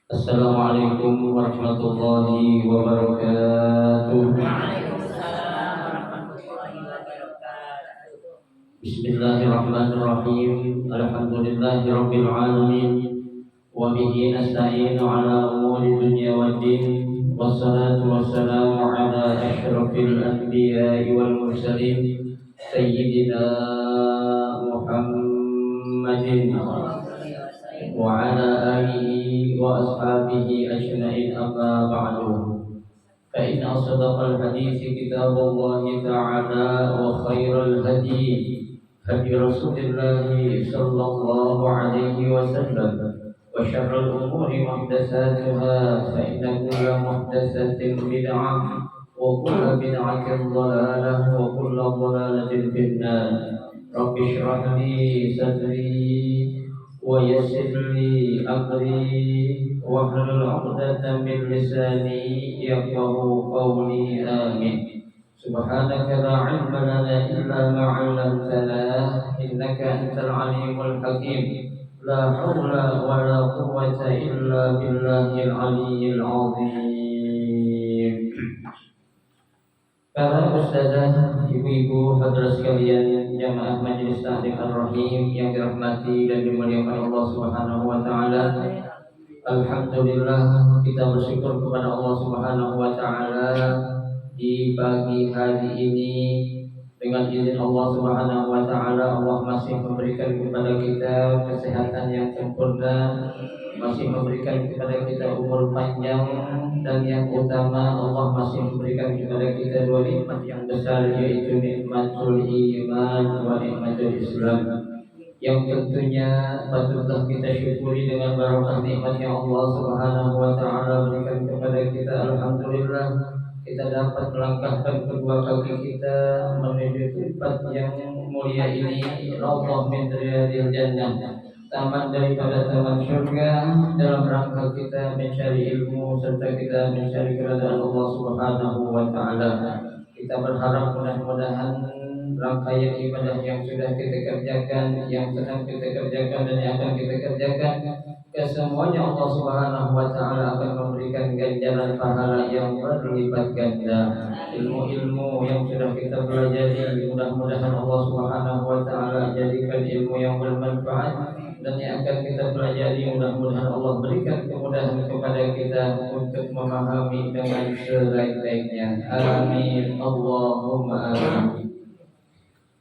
Assalamualaikum warahmatullahi wabarakatuh. Waalaikumsalam warahmatullahi wabarakatuh. Bismillahirrahmanirrahim. Alhamdulillahirabbil alamin. Wa bihi nasta'inu ala umuri dunya waddin. Wassalatu wassalamu ala asyrafil anbiya'i wal mursalin sayyidina Muhammadin wa ala alihi wa ashabihi ajma'in, amma ba'du. فإن أصدق الحديث كتاب الله تعالى وخير الهدي هدي رسول الله صلى الله عليه وسلم وشر الأمور محدثاتها فإن كل محدثة بدعة وكل بدعة ضلالة وكل ضلالة في النار. رب اشرح لي صدري ويسر لي أمري واحلل عقدة من لساني يفقهوا قولي آمين. سبحانك لا علم لنا إلا ما علمتنا إنك أنت العليم الحكيم. لا حول ولا قوة إلا بالله العلي العظيم. Para ustazah, ibu-ibu, hadirin sekalian, jamaah Majelis Taklim Ar-Rahim yang dirahmati dan dimuliakan Allah Subhanahu wa taala. Alhamdulillah, kita bersyukur kepada Allah Subhanahu wa taala di pagi hari ini. Dengan izin Allah Subhanahu wa taala, Allah masih memberikan kepada kita kesehatan yang sempurna, masih memberikan kepada kita umur panjang, dan yang utama Allah masih memberikan kepada kita dua nikmat yang besar, yaitu nikmatul iman wa nikmatul Islam, yang tentunya patutlah kita syukuri dengan barokah nikmat yang Allah Subhanahu wa taala berikan kepada kita. Alhamdulillah, kita dapat melangkahkan kedua kaki kita menuju tempat yang mulia ini, Raudhah min riyadil jannah, taman daripada taman surga, dalam rangka kita mencari ilmu serta kita mencari keridhaan Allah Subhanahu wa taala. Kita berharap mudah-mudahan rangkaian ibadah yang sudah kita kerjakan, yang sedang kita kerjakan, dan yang akan kita kerjakan, kesemuanya Allah Subhanahu wa taala akan memberikan ganjaran pahala yang berlipat ganda. Ilmu-ilmu yang sudah kita pelajari, mudah-mudahan Allah Subhanahu wa taala jadikan ilmu yang bermanfaat, dan yang akan kita pelajari mudah-mudahan Allah berikan kemudahan kepada kita untuk memahami dengan sebaik-baiknya. Amin Allahumma amin.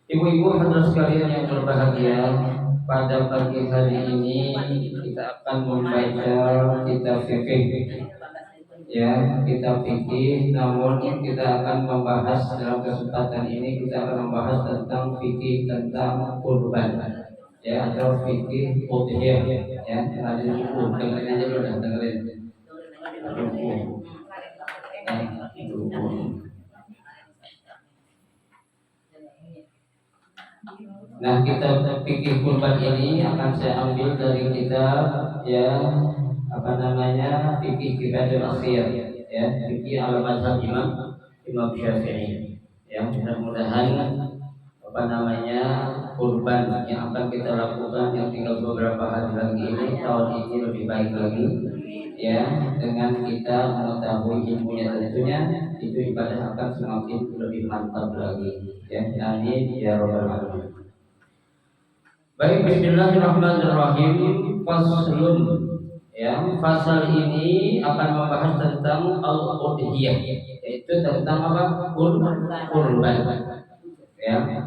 Ibu-ibu hadirin sekalian yang berbahagia, pada pagi hari ini kita akan membaca kitab fikih. Ya, kitab fikih, namun kita akan membahas dalam kesempatan ini, kita akan membahas tentang fikih tentang kurban, ya, atau fikih udhiyah, ya. Ada buku, dengerin aja dulu, dengerin. Ada buku. Nah, kitab fikih kurban ini akan saya ambil dari kitab, ya, apa namanya, fikih Kifayahul Akhir, ya, fikih ala mazhab Imam Syafi'i. Ya, mudah-mudahan apa namanya, kurban yang akan kita lakukan yang tinggal beberapa hari lagi ini, tahun ini lebih baik lagi, ya, dengan kita mengetahui ilmunya, tentunya itu ibadah akan semakin lebih mantap lagi, ya. Amin ya rabbal alamin. Baik, bismillahirrahmanirrahim. Faslun, ya, fasal ini akan membahas tentang al-udhiyah, yaitu tentang apa? Kurban, ya.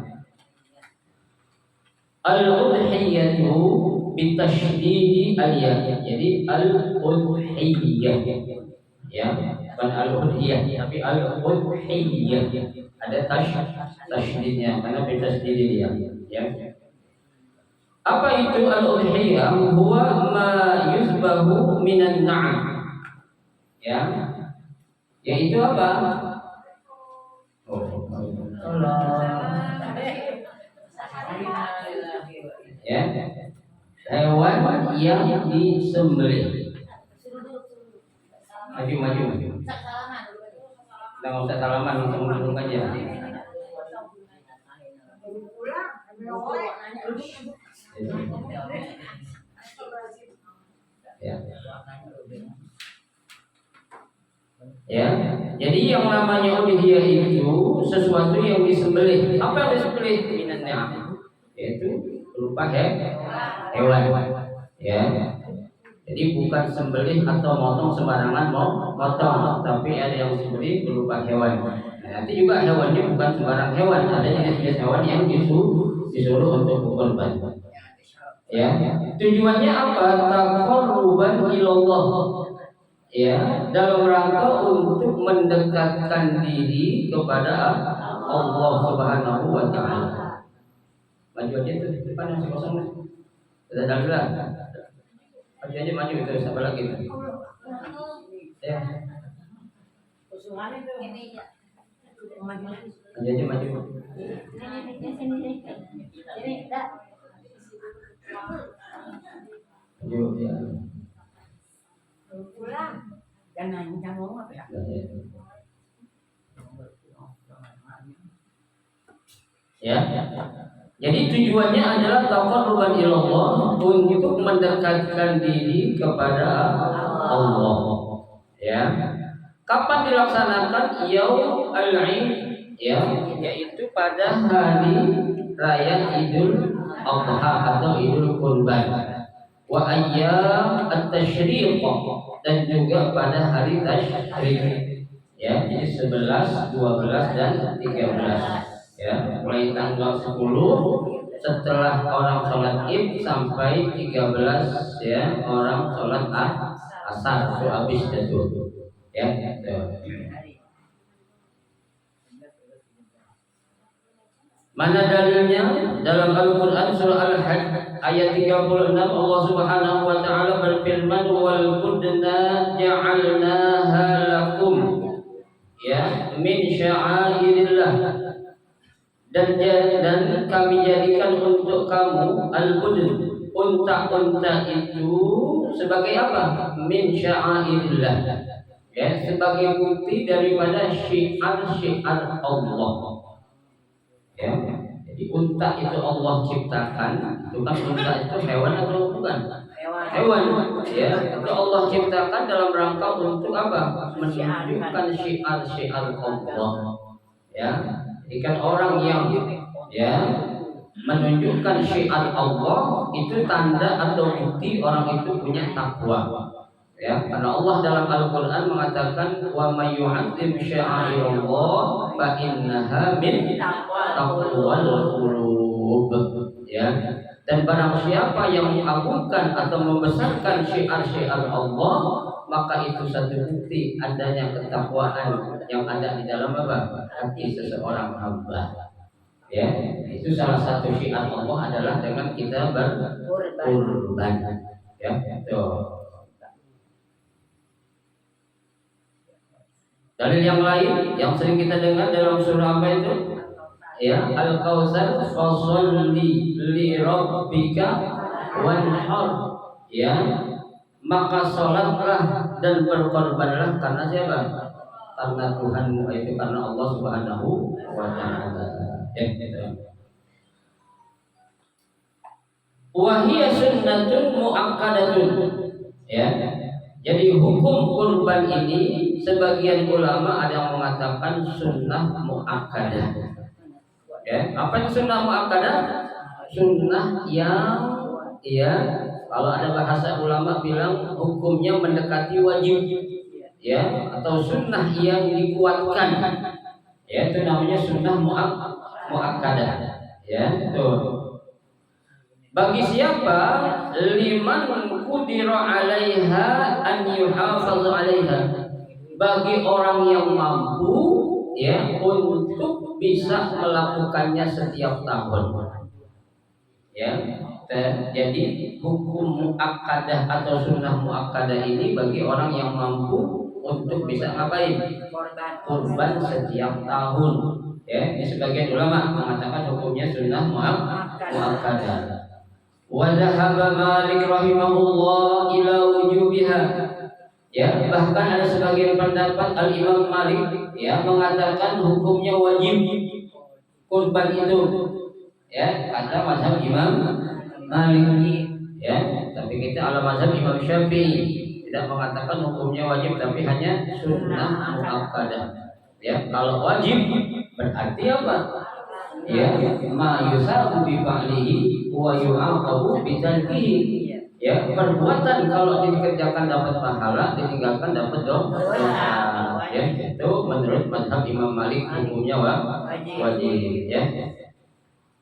Al-udhiyatu bitasydidi al-ya. Jadi al-udhiyah, ya, bukan al-udhiyah tapi al-udhiyah. Ada tasydidnya karena bitasydidi ya. Apa itu al-udhiyah? Huwa ma yuzbahu minan na'am. Ya. Yaitu apa? Ya. Hewan yang disembelih. Maju. Nggak usah salaman, langsung duduk aja. Ya. Ya, jadi yang namanya udhiyah itu sesuatu yang disembelih. Apa yang disembelih? Minannya, yaitu berupa hewan. Ya, jadi bukan sembelih atau motong sembarangan mau motong, tapi ada yang disembelih berupa hewan. Nah, nanti juga hewannya bukan sembarang hewan, ada jenis-jenis hewan yang disuruh untuk berkorban. Ya, tujuannya apa? Taqarruban ilallah. Ya, dalam rangka untuk mendekatkan diri kepada Allah Subhanahu wa taala. Maju aja tuh di depan masih kosong nih. Sudah ada gerak. Maju aja maju itu siapa lagi? Ya. Maju aja maju. Maju ya. Jangan ngomong apa ya? Ya. Jadi tujuannya adalah taqarruban ilallah, untuk mendekatkan diri kepada Allah. Ya. Kapan dilaksanakan yaum al-Aid? Ya, yaitu pada hari raya Idul Adha atau Idul Qurban. Wa ayyam at-tasyriq, dan juga pada hari tasyrik. Ya, jadi 11, 12 dan 13. Ya, mulai tanggal 10 setelah orang sholat Id sampai 13 ya orang sholat asar itu habis itu. Ya, itu. Mana dalilnya? Dalam Al-Quran surah Al-Hajj ayat 36 Allah Subhanahu wa taala berfirman, wal budna ja'alnaha lakum ya min sya'airillah, dan kami jadikan untuk kamu al-budn, unta-unta itu sebagai apa? Min sya'airillah, ya, sebagai bukti daripada syiar-syiar Allah. Ya, jadi unta itu Allah ciptakan, itu kan unta itu hewan atau bukan? Hewan. Ya, itu Allah ciptakan dalam rangka untuk apa? Menunjukkan syiar-syiar Allah. Ya, jika orang yang ya menunjukkan syiar Allah itu tanda atau bukti orang itu punya takwa. Ya, karena Allah dalam Al-Quran mengatakan wa may yu'azzim sya'airallah fa innaha min taqwal qulub. Ya, dan barang siapa yang mengagungkan atau membesarkan syiar-syiar Allah, maka itu satu bukti adanya ketakwaan yang ada di dalam apa? Hati seseorang hamba. Ya, itu salah satu syiar Allah adalah dengan kita berkorban. Ya, itu. Dalil yang lain yang sering kita dengar dalam surah apa itu? Ya, Al-Kautsar fasholli li rabbika wanhar. Ya, maka sholatlah dan berkorbanlah karena siapa? Karena Tuhanmu, itu karena Allah Subhanahu wa taala. Ya, gitu. Wa hiya sunnatun muakkadatun. Ya. Jadi hukum kurban ini sebagian ulama ada yang mengatakan sunnah muakkadah. Ya, apa itu sunnah muakkadah? Sunnah yang ya, kalau ada bahasa ulama bilang hukumnya mendekati wajib. Ya, atau sunnah yang dikuatkan. Ya, itu namanya sunnah muakkadah. Ya, itu. Bagi siapa? Liman qudira 'alaiha an yuhafaz 'alaiha. Bagi orang yang mampu ya untuk bisa melakukannya setiap tahun. Ya. Jadi hukum muakkadah atau sunnah muakkadah ini bagi orang yang mampu untuk bisa ngapain? Kurban setiap tahun. Ya, ini sebagian ulama mengatakan hukumnya sunnah muakkadah. Wa dhahaba Malik rahimahullah ila wujubiha. Ya, bahkan ada sebagian pendapat Al-Imam Malik ya mengatakan hukumnya wajib kurban itu. Ya, kata mazhab Imam Malik. Ya, tapi kita ala mazhab Imam Syafi'i. tidak mengatakan hukumnya wajib tapi hanya sunnah muakkadah. Ya, kalau wajib berarti apa? Ya, ma yusabu bi fa'lihi wa yu'aqabu bi tarkihi. Ya, perbuatan kalau dikerjakan dapat pahala, ditinggalkan dapat dosa. Ya, itu menurut mazhab Imam Malik hukumnya wajib. Ya.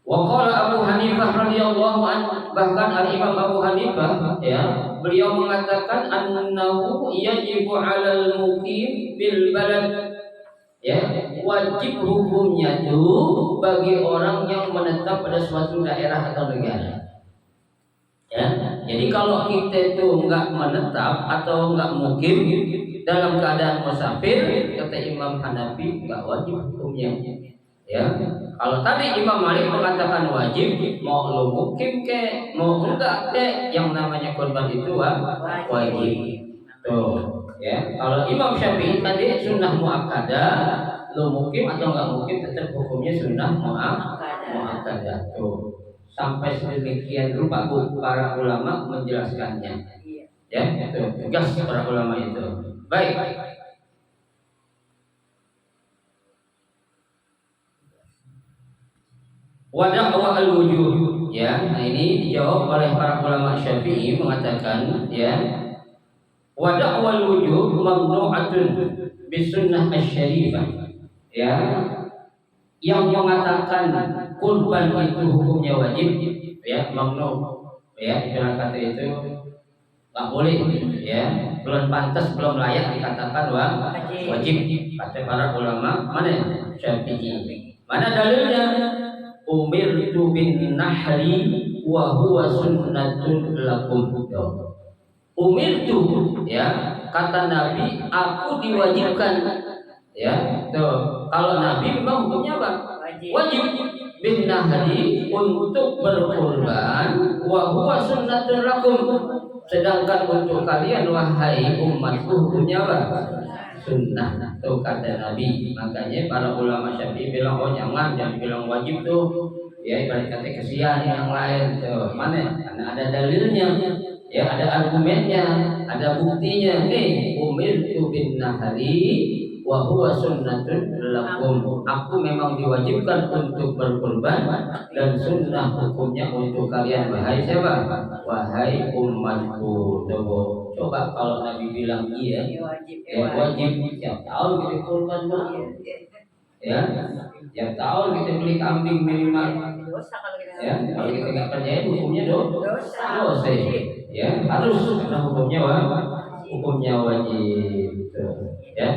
Wa qala Abu Hanifah radhiyallahu anhu, bahkan Al-Imam Abu Hanifah ya, beliau mengatakan annahu yajibu 'alal muqim bil balad. Ya, wajib hukumnya itu bagi orang yang menetap pada suatu daerah atau negara. Ya, jadi kalau kita itu enggak menetap atau enggak mukim dalam keadaan musafir, kata Imam Hanafi enggak wajib hukumnya. Ya, kalau tadi Imam Malik mengatakan wajib, mau lu mukim ke, mau enggak ke, yang namanya korban itu wajib. Tuh, ya. Kalau Imam Syafi'i tadi sunnah muakkadah, lu mukim atau enggak mukim tetap hukumnya sunnah muakkadah. Tuh, sampai sedemikian rupa para ulama menjelaskannya. Ya, itu tugas para ulama itu. Baik. Wada'wa al-wujuh, ya. Nah, ini dijawab oleh para ulama Syafi'i mengatakan, ya, wada'wa al-wujuh mamnu'atun bisunnah asy-syarifah. Ya, yang mengatakan kurban itu hukumnya wajib, ya, mamnu. Ya, istilah kata itu enggak boleh, ya, belum pantas, belum layak dikatakan wajib kata para ulama mana Syafi'i. Mana dalilnya? Umirtu bin nahri wa huwa sunnatun lakum. Umirtu, ya, kata Nabi, aku diwajibkan. Ya, tuh. Kalau Nabi memang hukumnya apa? Wajib bin nahri untuk berkorban, wa huwa sunnatun lakum. Sedangkan untuk kalian wahai umatku hukumnya apa? Sunnah. Tuh kata Nabi. Makanya para ulama Syafi'i bilang, oh jangan bilang wajib tuh. Ya, ibarat kata kesian yang lain tuh. Mana? Karena ada dalilnya. Ya, ada argumennya, ada buktinya. Nih, umirtu bin nahri wa huwa sunnatun lakum. Aku memang diwajibkan untuk berkorban dan sunnah hukumnya untuk kalian wahai siapa? Wahai umatku. Coba kalau Nabi bilang iya, ya wajib tiap tahun kita kurban tuh. Ya, tiap tahun kita beli kambing minimal. Ya, kalau kita nggak percaya hukumnya dosa. Ya, harus karena hukumnya wajib. Ya.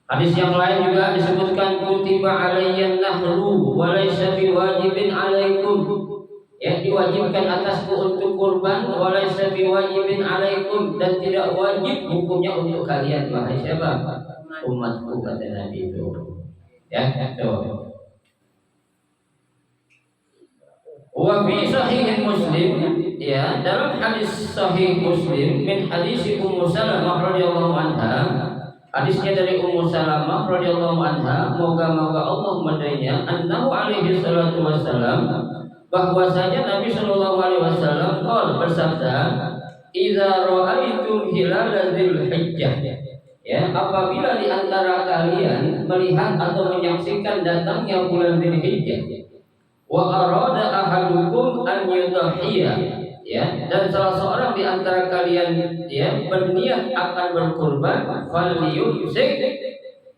Hadis yang lain juga disebutkan kutiba alayyan nahru wa laysa biwajibin alaikum. Ya, diwajibkan atasku untuk kurban wa laysa biwajibin alaikum, dan tidak wajib hukumnya untuk kalian wahai siapa? Umatku, kata Nabi itu. Ya, itu. Wa fi sahih Muslim, ya, dalam hadis sahih Muslim min hadis Ummu Salamah radhiyallahu anha. Hadisnya dari Ummu Salamah radhiyallahu anha, moga-moga Allah meridainya, annahu alaihi salatu wassalam, bahwasanya Nabi sallallahu alaihi wasallam bersabda, "Idza ra'aitum hilal dzulhijjah." Ya, apabila di antara kalian melihat atau menyaksikan datangnya bulan Dzulhijjah, wa arada ahadukum an yudhhiya, ya, dan salah seorang di antara kalian, ya, berniat akan berkurban, falyumsik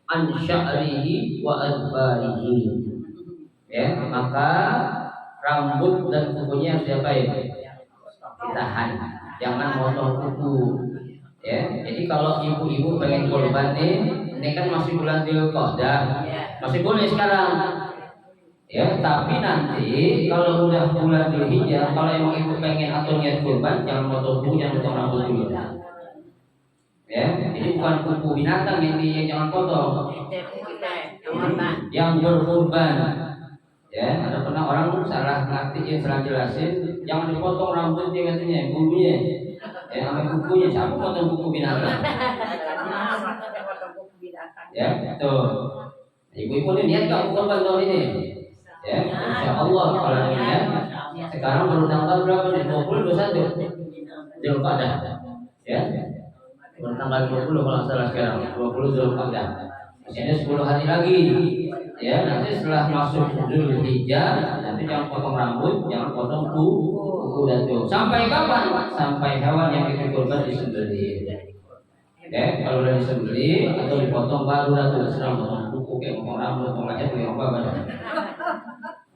an sya'rihi wa adbarihi. Ya, maka rambut dan kukunya siapa ya? Ditahan, jangan motong kuku. Ya, jadi kalau ibu-ibu pengen kurban ini kan masih bulan Dzulqa'dah, masih boleh sekarang. Ya, tapi nanti kalau udah bulan Dzulhijjah, kalau emang ibu pengen atau niat kurban, jangan motong kuku, jangan potong rambut dulu. Ya, ini bukan kuku binatang yang jangan potong. Yang berkurban. Ya, ada pernah orang salah ngerti, salah jelasin, jangan dipotong rambutnya katanya, bulunya. Ya, sampai kukunya, siapa potong kuku binatang? Ya, tuh. Ibu-ibu ini niat gak kurban tahun ini? Ya, insya Allah kalau ada niat. Sekarang baru tanggal berapa nih? 20, 21 Dzulqa'dah. Ya. Tanggal 20 kalau salah sekarang, 20 Zulqa'dah. Masih ada 10 hari lagi. Ya, nanti setelah masuk Zulhijjah, nanti jangan potong rambut, jangan potong kuku dan tuh. Sampai kapan? Sampai hewan yang kita kurban disembelih. Ya, kalau udah disembelih atau dipotong baru dah tuh serang potong kuku, kayak potong rambut, potong leher, kayak apa.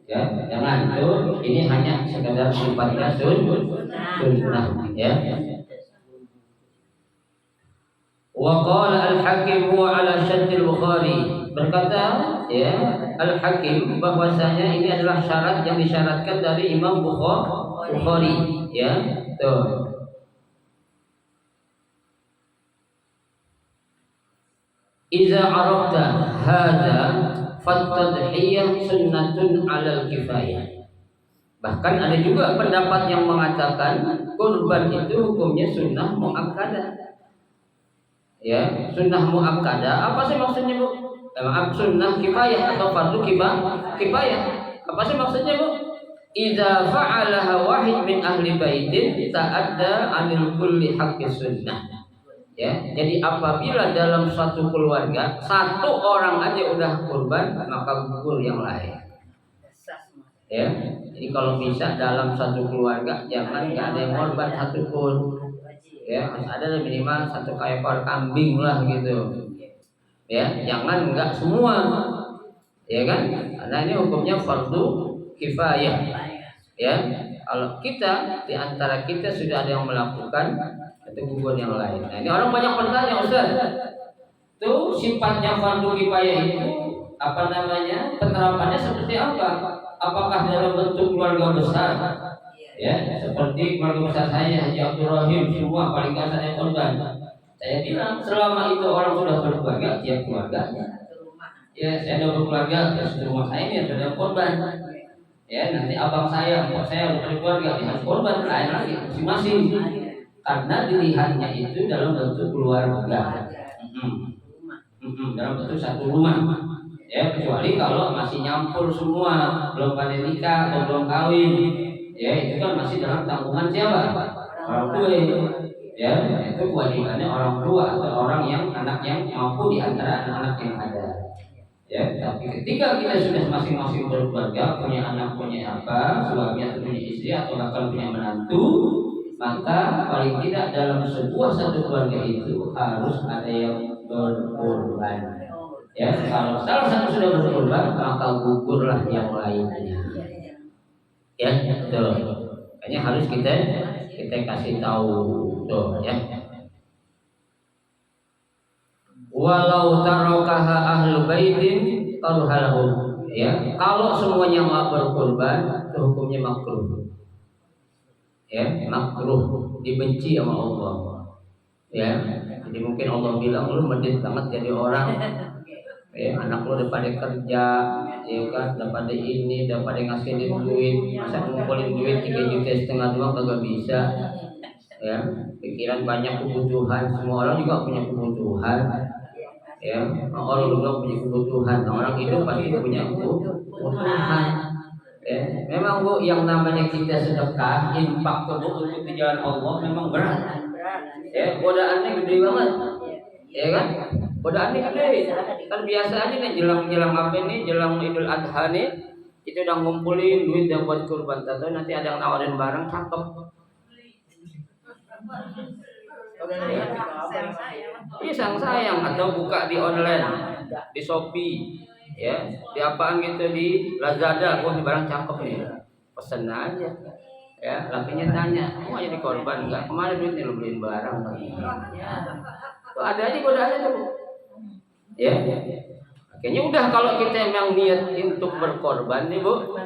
Ya, jangan itu. Ini hanya sekedar sifatnya sunnah. Ya. Wa qala al-Hakim huwa ala syartil Bukhari. Berkata ya Al-Hakim bahwasanya ini adalah syarat yang disyaratkan dari Imam Bukhari. Ya, tuh. Iza arafta hadza fatadhiyah sunnatun 'alal kifayah. Bahkan ada juga pendapat yang mengatakan kurban itu hukumnya sunnah muakkadah. Ya, sunnah muakkadah apa sih maksudnya Bu? Maaf, sunnah kifayah atau fardu kifayah. Apa sih maksudnya Bu? Idza fa'alaha wahid min ahli baitin ta'adda 'anil kulli haqqi sunnah. Ya, jadi apabila dalam satu keluarga satu orang aja udah kurban, maka gugur yang lain. Ya, jadi kalau bisa dalam satu keluarga jangan nggak ada yang korban satu pun. Ya, ada minimal satu ekor kambing lah gitu. Ya, jangan enggak semua. Ya kan? Karena ini hukumnya fardu kifayah. Ya, kalau kita di antara kita sudah ada yang melakukan itu gugur yang lain. Nah, ini orang banyak bertanya, Ustaz. Tuh sifatnya fardu kifayah itu apa namanya? Penerapannya seperti apa? Apakah dalam bentuk keluarga besar? Ya, seperti keluarga besar saya Haji Abdul Rahim, semua paling kasar yang korban. Saya bilang selama itu orang sudah berkeluarga, tiap keluarganya. Ya, saya sudah berkeluarga, ya sudah rumah saya ini sudah korban. Ya, nanti abang saya, mbak saya udah berkeluarga, dia harus korban lain lagi masing-masing. Karena dilihatnya itu dalam bentuk keluarga. Dalam bentuk satu rumah. Ya, kecuali kalau masih nyampur semua, belum pada nikah atau belum kawin. Ya, itu kan masih dalam tanggungan siapa? Orang tua. Ya, itu kewajibannya orang tua atau orang yang anak yang mampu di antara anak-anak yang ada. Ya, tapi ketika kita sudah masing-masing berkeluarga, punya anak, punya apa, suami atau punya istri atau bahkan punya menantu, maka paling tidak dalam sebuah satu keluarga itu harus ada yang berkorban. Ya, kalau salah satu sudah berkorban, maka gugurlah yang lainnya. Ya, betul. Kayaknya harus kita kasih tahu tuh ya. Walau tarokaha ahlu baitin taruhalahu. Ya, kalau semuanya mau berkorban, itu hukumnya makruh. Ya, makruh, dibenci sama Allah. Ya, jadi mungkin Allah bilang lu medit banget jadi orang. Ya, anak lu udah pada kerja, ya kan, udah pada ini, udah pada ngasihin duit, masa ngumpulin duit 3,5 juta doang kagak bisa. Ya, pikiran banyak kebutuhan, semua orang juga punya kebutuhan. Ya, orang juga punya kebutuhan, orang hidup pasti punya kebutuhan. Ya, memang Bu, yang namanya kita sedekah, infak untuk di jalan Allah memang berat. Ya, godaannya gede banget. Ya kan? Godaannya gede. Kan biasa aja nih jelang apa nih, jelang Idul Adha nih, itu udah ngumpulin duit yang buat kurban. Tahu nanti ada yang nawarin barang cakep. Iya, sayang atau buka di online, di Shopee, ya, di apaan gitu, di Lazada, wah ini barang cakep nih, pesen aja. Ya, lakinya tanya, mau jadi korban enggak? Kemarin duitnya lu beliin barang. Tuh ada aja godaannya tuh. Ya, kayaknya udah kalau kita memang niat untuk berkorban nih Bu,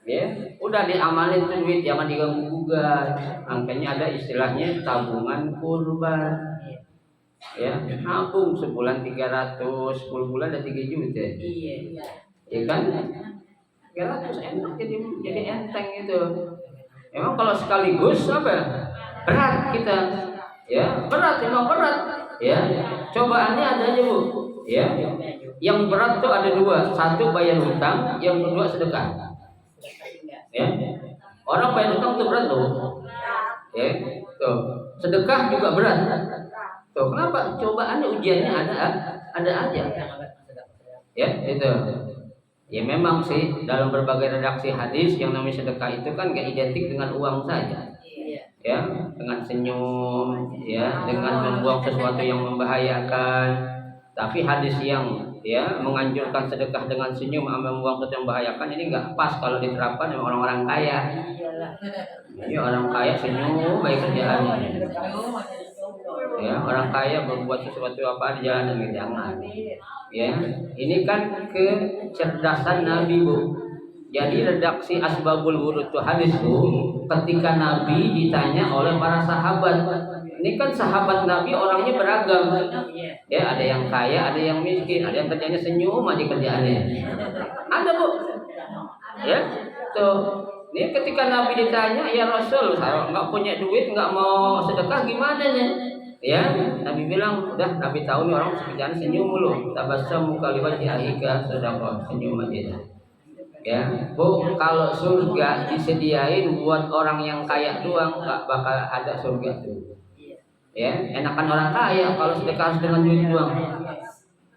ya, udah diamalin tuh duit, jangan diganggu gugat. Makanya ada istilahnya tabungan kurban. Ya, nabung sebulan 300, 10 bulan ada 3 juta. Iya. Ya kan? 300 enak jadi enteng itu. Memang kalau sekaligus apa? Berat kita. Ya, berat, memang berat. Ya, cobaannya ada aja Bu. Ya, yang berat tuh ada dua, satu bayar hutang, yang kedua sedekah. Ya, orang bayar hutang itu berat loh. Ya, tuh. Sedekah juga berat. Tuh, kenapa? Cobaannya ujiannya ada aja. Ya, itu. Ya memang sih dalam berbagai redaksi hadis yang namanya sedekah itu kan gak identik dengan uang saja. Ya, dengan senyum, ya, dengan membuang sesuatu yang membahayakan. Tapi hadis yang ya menganjurkan sedekah dengan senyum sama membuang sesuatu yang membahayakan ini nggak pas kalau diterapkan sama orang-orang kaya. Ini orang kaya senyum baik kerjaannya. Ya, orang kaya berbuat sesuatu apa di jalan dan jangan. Ya, ini kan kecerdasan Nabi, Bu. Jadi redaksi Asbabul Wurud itu hadis, Bu, ketika Nabi ditanya oleh para sahabat. Ini kan sahabat Nabi orangnya beragam. Ya, ada yang kaya, ada yang miskin, ada yang kerjanya senyum aja kerjaannya. Ada, Bu. Ya. Tuh. Ini ketika Nabi ditanya, "Ya Rasul, saya enggak punya duit, enggak mau sedekah gimana nih?" Ya, Nabi bilang, udah Nabi tahu nih orang kerjaan senyum mulu. Tabassamu kaliwajhi ahika sedekah, senyum aja. Ya, Bu, kalau surga disediain buat orang yang kaya doang, nggak bakal ada surga tuh. Ya, enakan orang kaya kalau sedekah dengan duit doang.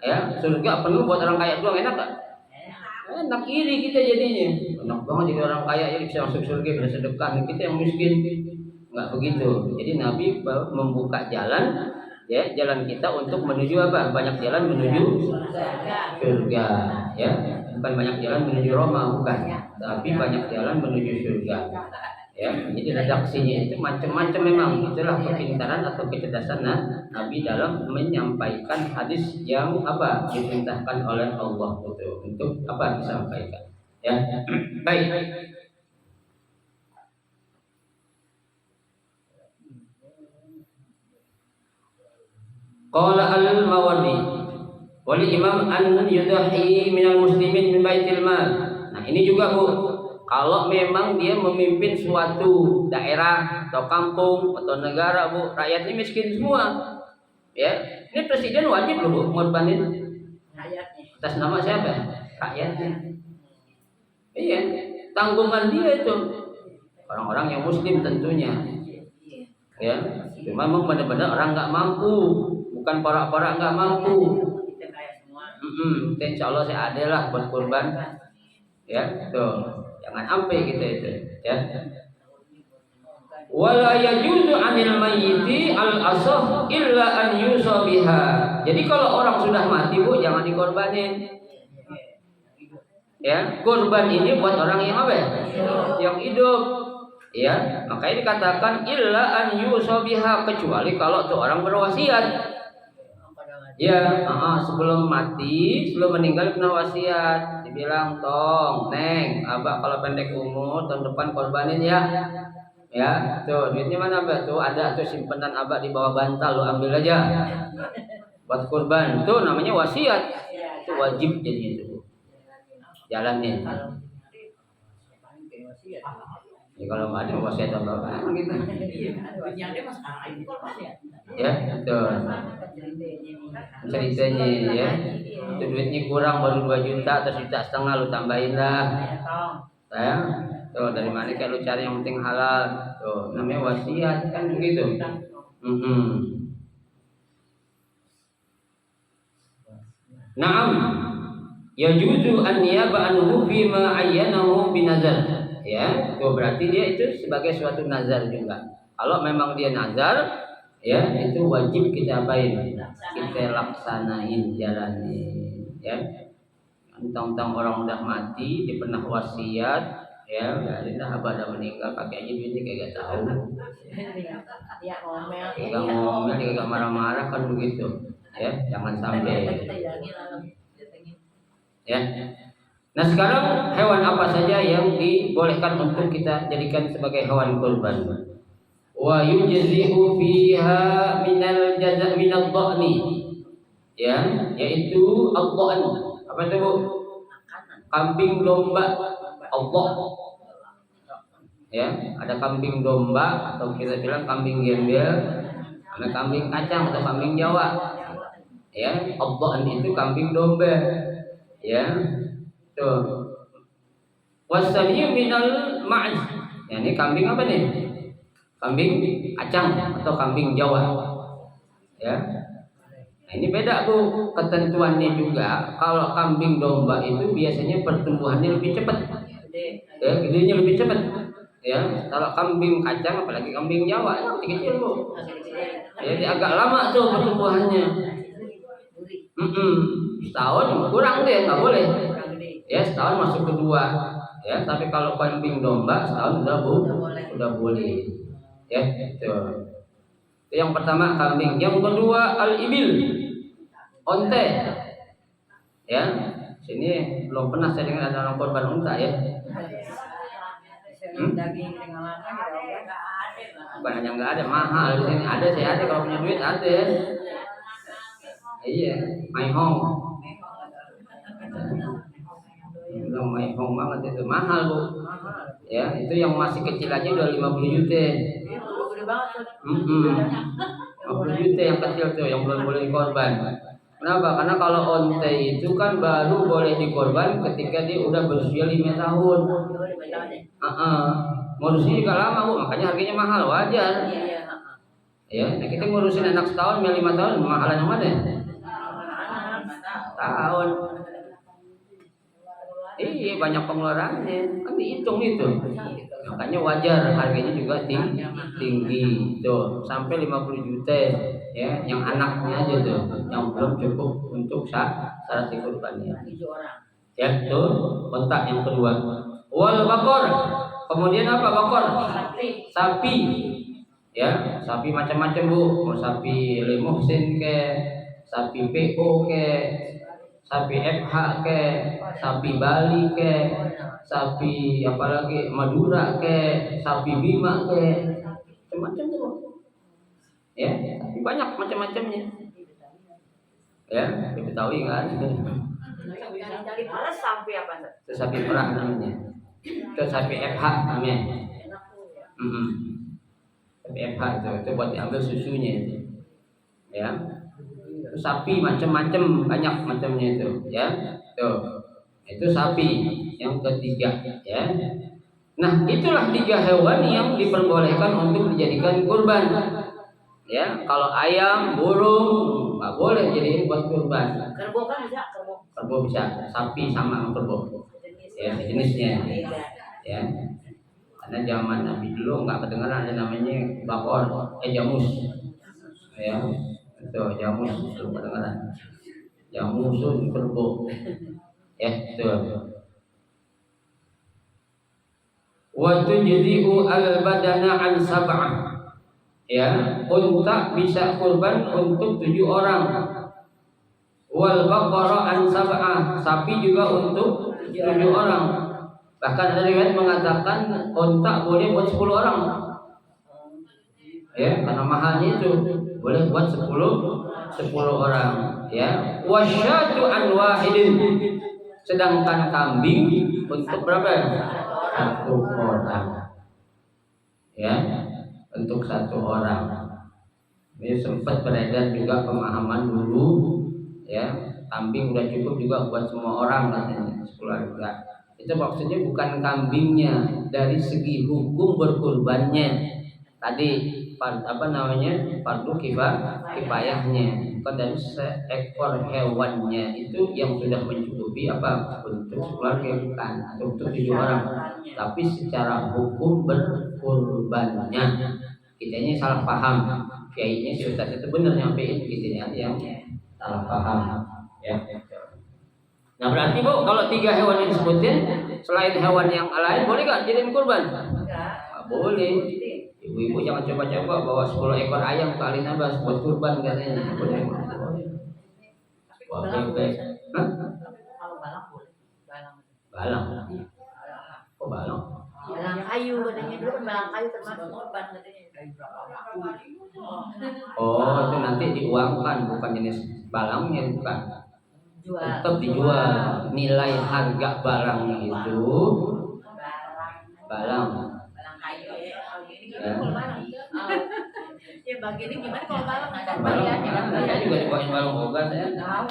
Ya, surga penuh buat orang kaya doang, enak gak? Enak, iri kita jadinya. Enak banget jadi orang kaya jadi bisa masuk surga bisa sedekah. Kita yang miskin nggak begitu. Jadi Nabi membuka jalan, ya, jalan kita untuk menuju apa? Banyak jalan menuju surga, ya. Bukan banyak jalan menuju Roma, bukan, tapi banyak jalan menuju surga. Ya, jadi redaksinya itu macam-macam memang. Itulah kepintaran atau kecerdasan Nabi dalam menyampaikan hadis yang apa diperintahkan oleh Allah untuk apa disampaikan. Ya, baik. Qala al-Mawardi wal imam an yudahi minal muslimin min baitil mal. Nah, ini juga, Bu. Kalau memang dia memimpin suatu daerah atau kampung atau negara, Bu, rakyatnya miskin semua. Ya, ini presiden wajib loh, Bu, ngorbanin rakyatnya. Atas nama siapa? Rakyatnya. Iya, tanggungan dia itu. Orang-orang yang muslim tentunya. Ya, cuma memang benar-benar orang nggak mampu. Bukan para-para nggak mampu. Insya Allah saya ada lah buat kurban. Ya, tuh, jangan sampai kita itu. Ya. Wala yajuzu 'anil mayyiti al-asah illa an yusabiha. Jadi kalau orang sudah mati, Bu, jangan dikorbanin. Ya, kurban ini buat orang yang apa ya? Yang hidup. Ya, makanya dikatakan illa an yusabiha, kecuali kalau tuh orang berwasiat. Ya, sebelum mati, sebelum meninggal kena wasiat. Dibilang, "Tong, Neng, Abah kalau pendek umur tahun depan korbanin ya." Ya, tuh duitnya mana, Abah? Tuh ada tuh simpenan Abah di bawah bantal, lo ambil aja. Buat kurban. Itu namanya wasiat. Itu wajib jadi itu. Jalannya. Ya, kalau nggak ada wasiat apa gitu. Ya, betul. Ceritanya ya, itu duitnya kurang baru 2 juta atau 1,5 juta lu tambahin lah. Ya, tuh dari mana kayak lu cari yang penting halal. Tuh namanya wasiat kan begitu. Naam, yajuzu an niyaba anhu fi ma ayyanahu binazar. Ya, itu berarti dia itu sebagai suatu nazar juga. Kalau memang dia nazar, ya itu wajib kita apain? Kita laksanain jalannya. Ya, tentang orang udah mati, dia pernah wasiat, ya, dah abah dah meninggal, kakek aja duitnya kayak gak tahu. Dia ngomel, dia gak marah-marah kan begitu. Ya, jangan sampai. Ya. Nah, sekarang hewan apa saja yang dibolehkan untuk kita jadikan sebagai hewan kurban? Wa yujzihu fiha minal jaza' minal dha'ni. Ya, yaitu ad-dha'n. Apa itu, Bu? Kambing domba Allah. Ya, ada kambing domba atau kita bilang kambing gembel, ada kambing kacang atau kambing Jawa. Ya, ad-dha'n itu kambing domba. Ya. Tuh. Wasaniyu minal ma'z. Ya, ini kambing apa nih? kambing kacang atau kambing Jawa. Ya. Nah, ini beda Bu ketentuannya juga. Kalau kambing domba itu biasanya pertumbuhannya lebih cepat. Ya, gedenya lebih cepat. Ya, kalau kambing kacang apalagi kambing Jawa itu kecil Bu. Jadi agak lama tuh pertumbuhannya. Setahun kurang deh, nggak boleh. Ya, setahun masuk kedua. Ya, tapi kalau kambing domba setahun udah boleh. Ya, itu. Itu yang pertama kambing. Yang kedua al-ibil, onte. Ya, sini belum pernah saya dengar ada orang korban unta ya. Bukan hanya nggak ada, mahal di sini. Ada, saya ada kalau punya duit ada. Iya, maihong. Belum maihong banget itu, mahal Bu. Ya, itu yang masih kecil aja udah 50 juta. 50 juta yang kecil tuh, yang belum boleh dikorban. Kenapa? Karena kalau onte itu kan baru boleh dikorban ketika dia udah berusia 5 tahun. Ngurusin juga lama Bu, makanya harganya mahal, wajar. Ya, nah kita ngurusin anak setahun, 5 tahun, mahalan yang mana? Tahun. Iya, banyak pengeluarannya, kan dihitung itu. Makanya wajar harganya juga tinggi tuh, sampai 50 juta ya, yang anaknya aja tuh, yang belum cukup untuk syarat kurbannya. Ya, tuh kontak yang kedua. Wal bakor. Kemudian apa bakor? Sapi. Ya, sapi macam-macam Bu, mau sapi Lemuhsin ke, sapi PO ke, sapi FH ke, sapi Bali ke, sapi apalagi Madura ke, sapi Bima ke, macam-macam tuh. Ya, tapi banyak macam-macamnya. Ya, di Betawi kan. Itu sapi perah namanya. Itu sapi FH namanya. Sapi FH itu buat diambil susunya itu. Ya. Itu sapi macam-macam, banyak macamnya itu, ya. Tuh. Itu sapi yang ketiga, ya. Nah, itulah 3 hewan yang diperbolehkan untuk dijadikan kurban. Ya, kalau ayam, burung nggak boleh jadiin buat kurban. Kerbau kan bisa, Kerbau bisa, sapi sama kerbau. Ya, jenisnya. Ya. Karena zaman Nabi dulu nggak kedengaran ada namanya bakor, jamus. Ya. Itu jamus belum kedengaran. Jamusun kerbau. Ya, itu. Wa tujzi'u al-badana an sab'ah. Ya, unta bisa kurban untuk 7 orang. Wal baqara an sab'ah, sapi juga untuk 7 orang. Bahkan ada riwayat mengatakan unta boleh buat 10 orang. Ya, karena mahalnya itu boleh buat 10 orang, ya. Wasyatu an wahidin, sedangkan kambing untuk berapa? 1 orang. Ya, untuk 1 orang. Ini sempat beredar juga pemahaman dulu, ya, kambing udah cukup juga buat semua orang katanya, sekeluarga. Itu maksudnya bukan kambingnya, dari segi hukum berkurbannya. Tadi fardu kifayahnya, bukan dari seekor hewannya itu yang sudah mencukupi untuk keluarga, bukan, atau untuk 7 orang, tapi secara hukum berkurbannya. Kita ini salah paham, kayaknya si Ustaz itu benar nyampein gitu ya, yang salah paham ya. Nah, berarti Bu, kalau 3 hewan yang disebutin selain hewan yang lain boleh gak jadiin kurban? Nggak boleh. Ibu-ibu jangan coba-coba bawa 10 ekor ayam ke Alin Abbas buat kurban katanya. Boleh. Boleh. Hah? Kalau balang boleh. Balang. Kok balang? Balang kayu katanya, dulu kan balang kayu termasuk korban katanya. Oh, itu nanti diuangkan, bukan jenis balangnya, bukan. Jual. Tetap dijual. Nilai harga barangnya itu balang. Kayu Ya. Ya bagi ini gimana kalau balang ada Balang, variannya? saya juga dibawain balang boga saya. Tahu.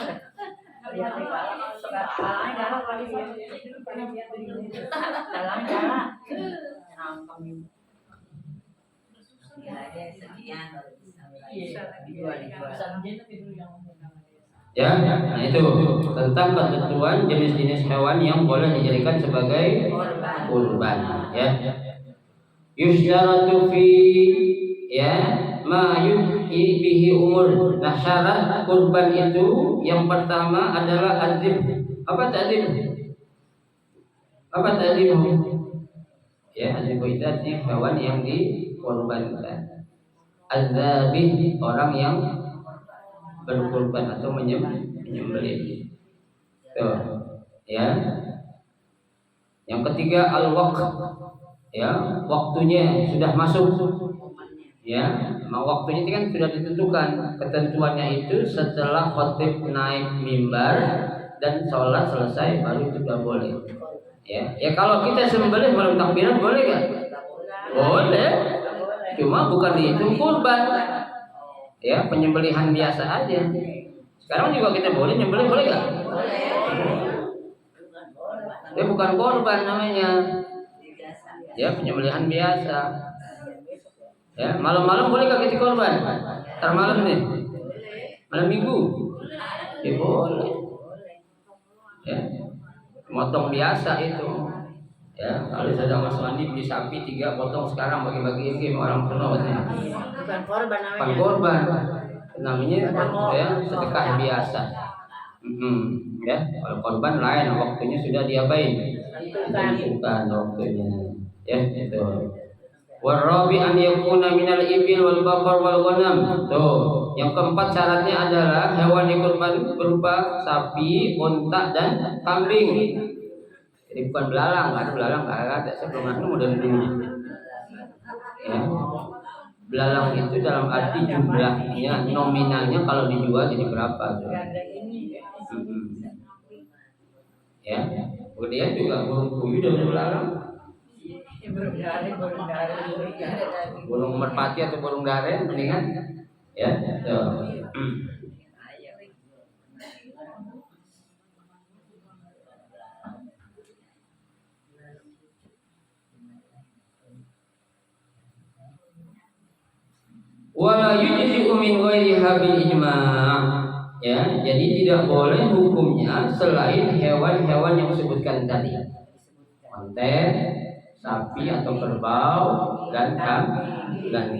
Ya, nah itu tentang ketentuan jenis-jenis hewan yang boleh dijadikan sebagai kurban. Ya, yusyaratu fi ya ma yuhi bihi umur. Nah, syarat kurban itu yang pertama adalah adzib. Apa tadzib? Apa tadzib? Ya, adzib itu adzib hewan yang dikorbankan. Adzabih orang yang berkurban atau menyembelih. Tuh, ya. Yang ketiga al-waqt. Ya, waktunya sudah masuk. Ya, waktunya itu kan sudah ditentukan. Ketentuannya itu setelah khatib naik mimbar dan sholat selesai baru itu sudah boleh. Ya, ya kalau kita sembelih malam takbiran boleh kan? Boleh. Cuma bukan dihitung kurban. Ya, penyembelihan biasa aja. Sekarang juga kita boleh nyembelih, boleh nggak? Dia bukan korban namanya. Ya, penyembelihan biasa. Ya, malam-malam boleh nggak kita korban? Ntar malam nih, malam minggu. Ya boleh. Ya, motong biasa itu. Ya, kalau sedang Mas Wandi beli sapi 3 potong sekarang bagi-bagi ini orang penuh. Bukan korban namanya. Bukan korban. Namanya ya sedekah biasa. Ya, kalau korban lain waktunya sudah diapain? Ditentukan waktunya. Ya, itu. Warabi an yakuna minal ibil wal baqar wal ghanam. Tuh, yang keempat syaratnya adalah hewan dikurban berupa sapi, unta dan kambing. Jadi bukan belalang, ada belalang nggak ada. Sebelum itu modern dulu. Ya. Belalang itu dalam arti jumlahnya, nominalnya kalau dijual jadi berapa? Ya, kemudian juga burung puyuh dan belalang. Burung merpati atau burung daren mendingan ya. Wala yujzi'u min ghairiha bil ijma'. Ya, jadi tidak boleh hukumnya selain hewan-hewan yang disebutkan tadi. Onte, sapi atau kerbau dan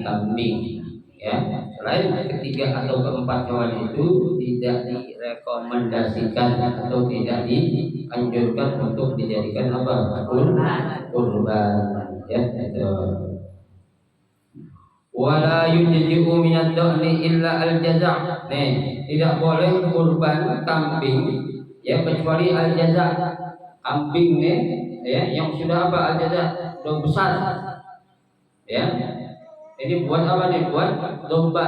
kambing. Ya, selain ketiga atau keempat hewan itu tidak direkomendasikan atau tidak dianjurkan untuk dijadikan apa? Kurban. Ya, itu. Wala yujzi'u minad dhani illa al-jaza'. Nih, tidak boleh kurban kambing ya kecuali al-jaza'. Kambing nih ya yang sudah apa al-jaza'? Sudah besar. Ya. Ini buat apa nih? Buat domba.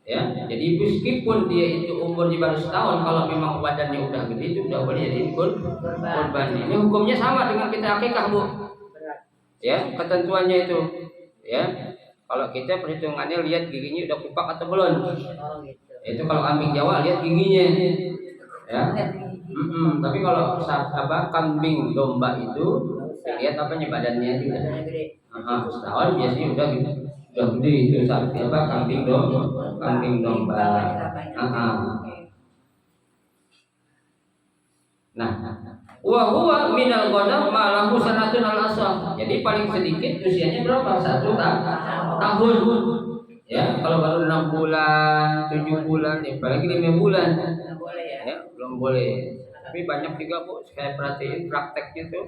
Ya. Jadi meskipun dia itu umurnya baru setahun, kalau memang badannya udah gede itu udah boleh jadi kurban. Ini hukumnya sama dengan kita akikah, Bu. Ya, ketentuannya itu. Ya. Kalau kita perhitungannya lihat giginya udah kupak atau belum. Itu kalau kambing Jawa lihat giginya. Ya. Tapi kalau kambing domba itu lihat apanya badannya juga. Setahun biasanya udah gede itu sapi kambing domba. Nah, wa huwa minal ghanam ma lahu sanatun al-asah. Jadi paling sedikit usianya berapa? 1 tahun. Ya, kalau baru 6 bulan, 7 bulan, ya paling 5 bulan. Ya, belum boleh. Tapi banyak juga, Bu, saya perhatiin prakteknya tuh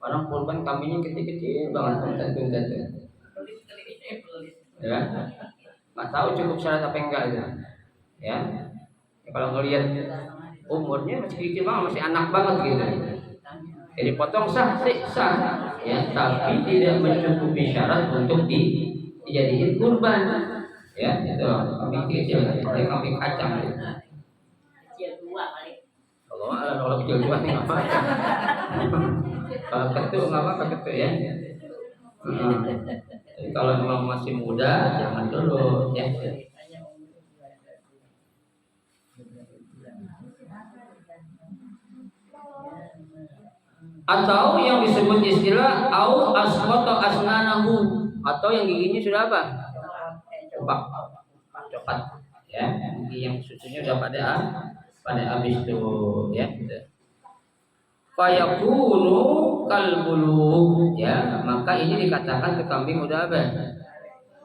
orang kurban kambingnya kecil-kecil banget konten-konten. Ya. Nggak tahu cukup syarat apa enggak ya. Ya. Kalau ngelihat umurnya masih kecil banget, masih anak banget gitu. Jadi potong sah, ya, tapi tidak mencukupi syarat untuk dijadiin kurban. Ya, itu kambing kecil, ya, kambing kacang. Ya. Kalau kecil dua nih nggak apa-apa. Kalau ketuk nggak apa-apa ketuk ya. Jadi kalau memang masih muda jangan dulu ya. Atau yang disebut istilah au asqata asnanahu, atau yang giginya sudah apa? kupak coklat ya, gigi yang susunya udah pada habis tuh ya. Fayakunu kalbulu ya, maka ini dikatakan ke kambing udah apa?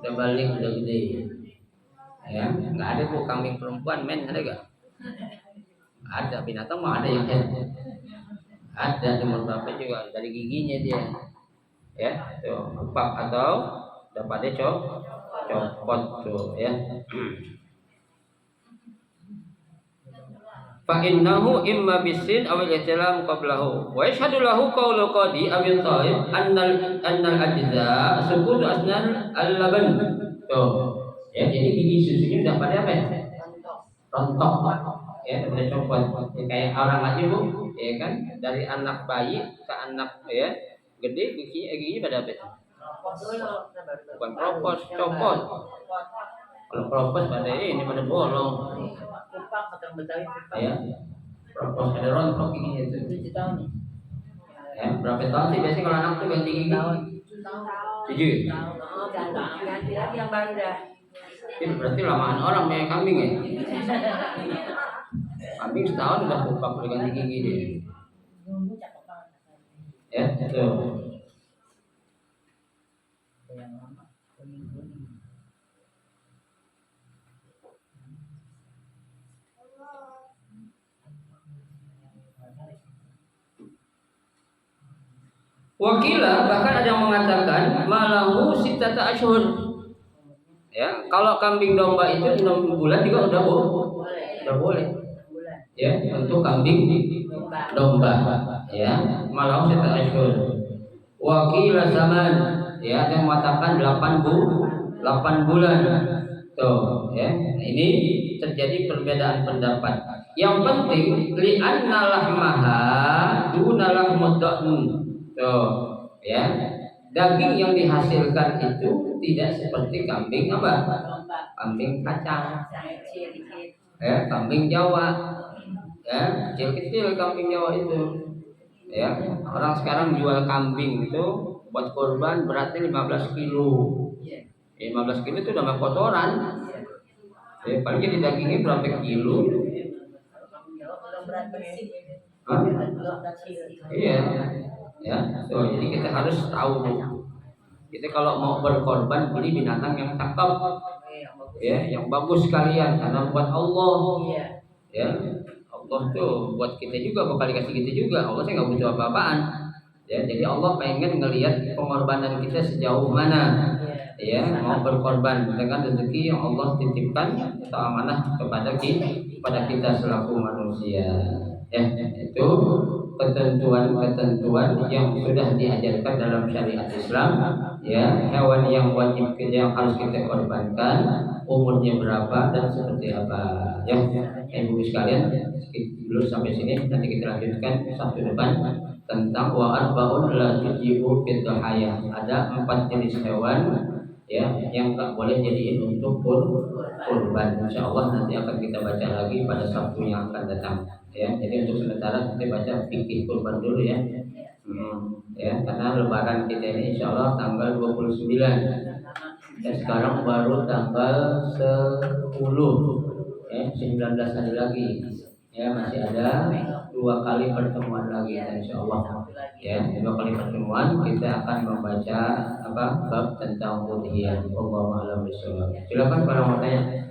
Udah balik, udah gede. Ya, nggak ada tuh kambing perempuan men, ada gak? Ada binatang mah ada yang ada nomor berapa juga dari giginya dia. Ya, tuh kupak atau dapat copot tuh ya. Fa innahu imma bisin aw al-ihtilam qablahu wa yashhadu lahu qawlu qadi aw al-ta'ib annal ajza sukutu asnal al-laban. Tuh. Ya, jadi gigi susunya udah pada apa? Rontok. Ya, udah copot. Ya, kayak orang aja Bu, ya kan? Dari anak bayi ke anak ya gede giginya pada apa? Bukan propos, copot. Kalau propos pada ini pada bolong. Ya, propos ada rontok giginya itu. 7 tahun nih. Ya, berapa tahun sih biasanya kalau anak tuh ganti gigi? 7. Ganti lagi yang baru dah. Itu berarti lamaan orang kayak kambing ya. Kambing setahun udah kupak udah ganti gigi dia. Ya, itu. Wakila bahkan ada yang mengatakan malahu sitata ashhur. Ya, kalau kambing domba itu 6 bulan juga udah boleh. Ya, untuk kambing domba. Ya, malahu sitata ashhur. Wakila zaman, ya, ada yang mengatakan 8 bulan. Tuh, ya. Ini terjadi perbedaan pendapat. Yang penting li'anna lahmaha duna lahmud dha'n. Tuh, ya. Daging yang dihasilkan itu tidak seperti kambing apa? Kambing kacang. Ya, kambing Jawa. Ya, kecil-kecil kambing Jawa itu. Ya, orang sekarang jual kambing itu buat korban beratnya 15 kilo. 15 kilo itu udah kotoran. Ya, paling jadi dagingnya berapa kilo? Hah? Iya. Ya, so, jadi kita harus tahu. Kita kalau mau berkorban beli binatang yang cakep, ya, yang bagus sekalian karena buat Allah. Ya, Allah tuh buat kita juga, bakal dikasih kita juga. Allah saya nggak butuh apa-apaan. Ya, jadi Allah pengen ngelihat pengorbanan kita sejauh mana. Ya, mau berkorban dengan rezeki yang Allah titipkan atau amanah kepada kita selaku manusia. Ya, itu ketentuan-ketentuan yang sudah diajarkan dalam syariat Islam. Ya, hewan yang wajib yang harus kita korbankan, umurnya berapa dan seperti apa. Ya, ibu sekalian, dulu sampai sini, nanti kita lanjutkan Sabtu depan tentang wa arba'un la tujibu fid dhahaya. Ada 4 jenis hewan ya yang tak boleh jadiin untuk kurban. Insyaallah nanti akan kita baca lagi pada Sabtu yang akan datang. Ya, jadi untuk sementara kita baca fikih kurban dulu ya. Ya, karena lebaran kita ini insyaallah tanggal 29. Dan sekarang baru tanggal 10. Ya, 19 hari lagi. Ya, masih ada 2 kali pertemuan lagi insyaallah. Ya, 2 kali pertemuan kita akan membaca bab tentang udhiyah. Wallahu a'lam bishawab. Silakan para mau tanya.